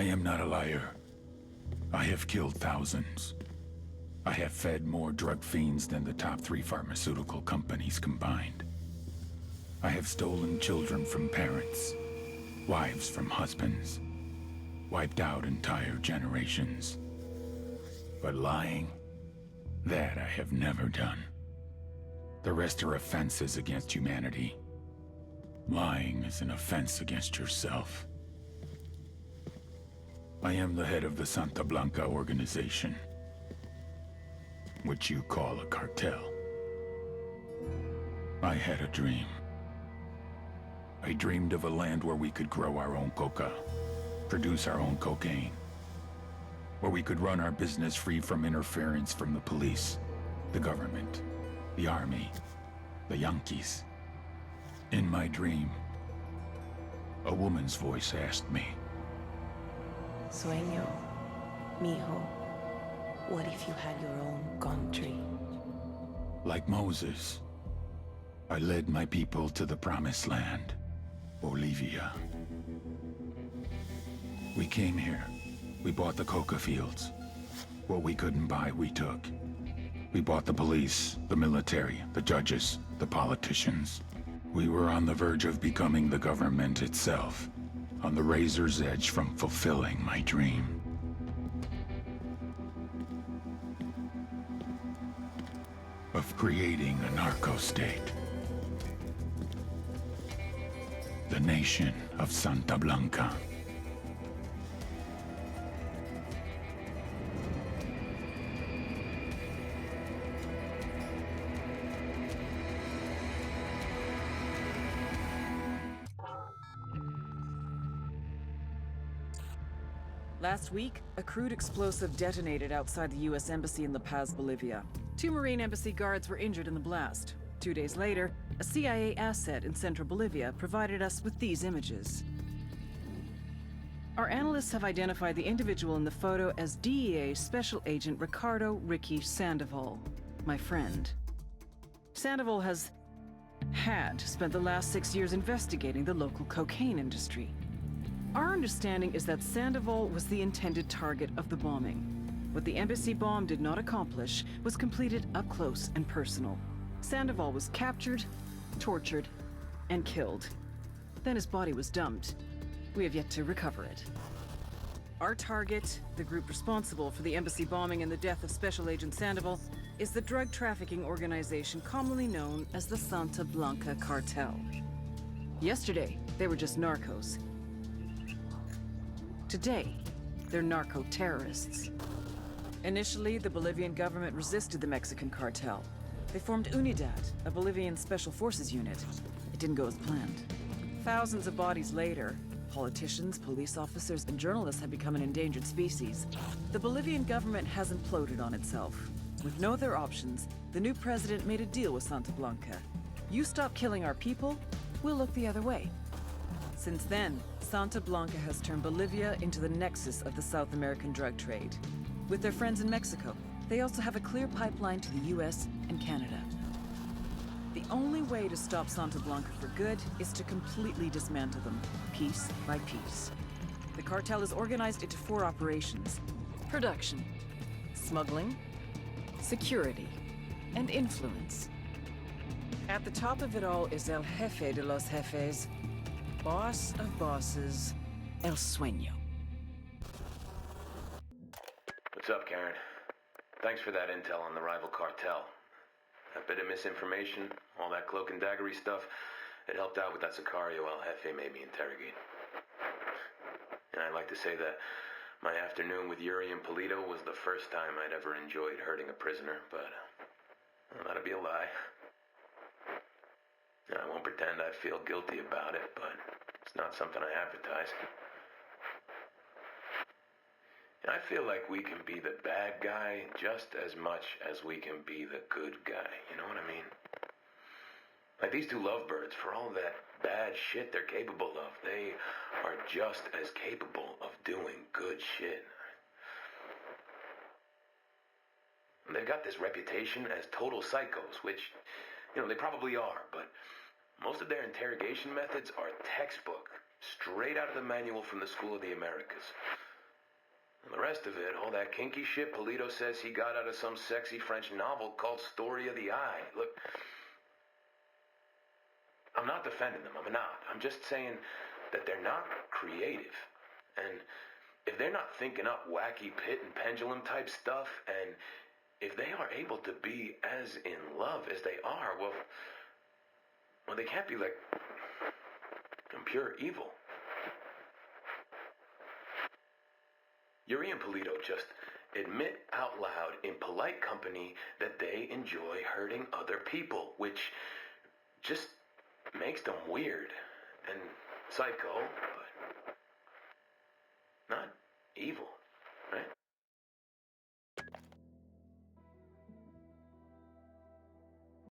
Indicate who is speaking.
Speaker 1: I am not a liar. I have killed thousands. I have fed more drug fiends than the top 3 pharmaceutical companies combined. I have stolen children from parents, wives from husbands, wiped out entire generations. But lying, that I have never done. The rest are offenses against humanity. Lying is an offense against yourself. I am the head of the Santa Blanca organization, which you call a cartel. I had a dream. I dreamed of a land where we could grow our own coca, produce our own cocaine, where we could run our business free from interference from the police, the government, the army, the Yankees. In my dream, a woman's voice asked me,
Speaker 2: Sueño, mijo, what if you had your own country?
Speaker 1: like Moses, I led my people to the promised land, Bolivia. We came here. We bought the coca fields. What we couldn't buy, we took. We bought the police, the military, the judges, the politicians. We were on the verge of becoming the government itself, on the razor's edge from fulfilling my dream. Of creating a narco-state. The nation of Santa Blanca.
Speaker 3: Last week, a crude explosive detonated outside the U.S. Embassy in La Paz, Bolivia. 2 Marine Embassy guards were injured in the blast. 2 days later, a CIA asset in central Bolivia provided us with these images. Our analysts have identified the individual in the photo as DEA Special Agent Ricardo Ricky Sandoval, my friend. Sandoval had spent the last 6 years investigating the local cocaine industry. Our understanding is that Sandoval was the intended target of the bombing. What the embassy bomb did not accomplish was completed up close and personal. Sandoval was captured, tortured, and killed. Then his body was dumped. We have yet to recover it. Our target, the group responsible for the embassy bombing and the death of Special Agent Sandoval, is the drug trafficking organization commonly known as the Santa Blanca Cartel. Yesterday, they were just narcos. Today, they're narco-terrorists. Initially, the Bolivian government resisted the Mexican cartel. They formed Unidad, a Bolivian special forces unit. It didn't go as planned. Thousands of bodies later, politicians, police officers, and journalists have become an endangered species. The Bolivian government has imploded on itself. With no other options, the new president made a deal with Santa Blanca. You stop killing our people, we'll look the other way. Since then, Santa Blanca has turned Bolivia into the nexus of the South American drug trade. With their friends in Mexico, they also have a clear pipeline to the US and Canada. The only way to stop Santa Blanca for good is to completely dismantle them, piece by piece. The cartel is organized into 4 operations: production, smuggling, security, and influence. At the top of it all is El Jefe de los Jefes, boss of bosses, El Sueño.
Speaker 4: What's up, Karen? Thanks for that intel on the rival cartel. That bit of misinformation, all that cloak and daggery stuff, it helped out with that Sicario El Jefe made me interrogate. And I'd like to say that my afternoon with Yuri and Polito was the first time I'd ever enjoyed hurting a prisoner, but well, that'd be a lie. I won't pretend I feel guilty about it, but it's not something I advertise. And I feel like we can be the bad guy just as much as we can be the good guy, you know what I mean? Like these 2 lovebirds, for all that bad shit they're capable of, they are just as capable of doing good shit. And they've got this reputation as total psychos, which, you know, they probably are, but most of their interrogation methods are textbook, straight out of the manual from the School of the Americas. And the rest of it, all that kinky shit Polito says he got out of some sexy French novel called Story of the Eye. Look, I'm not defending them, I'm not. I'm just saying that they're not creative. And if they're not thinking up wacky pit and pendulum type stuff, and if they are able to be as in love as they are, well, they can't be like pure evil. Yuri and Polito just admit out loud in polite company that they enjoy hurting other people, which just makes them weird and psycho, but not evil.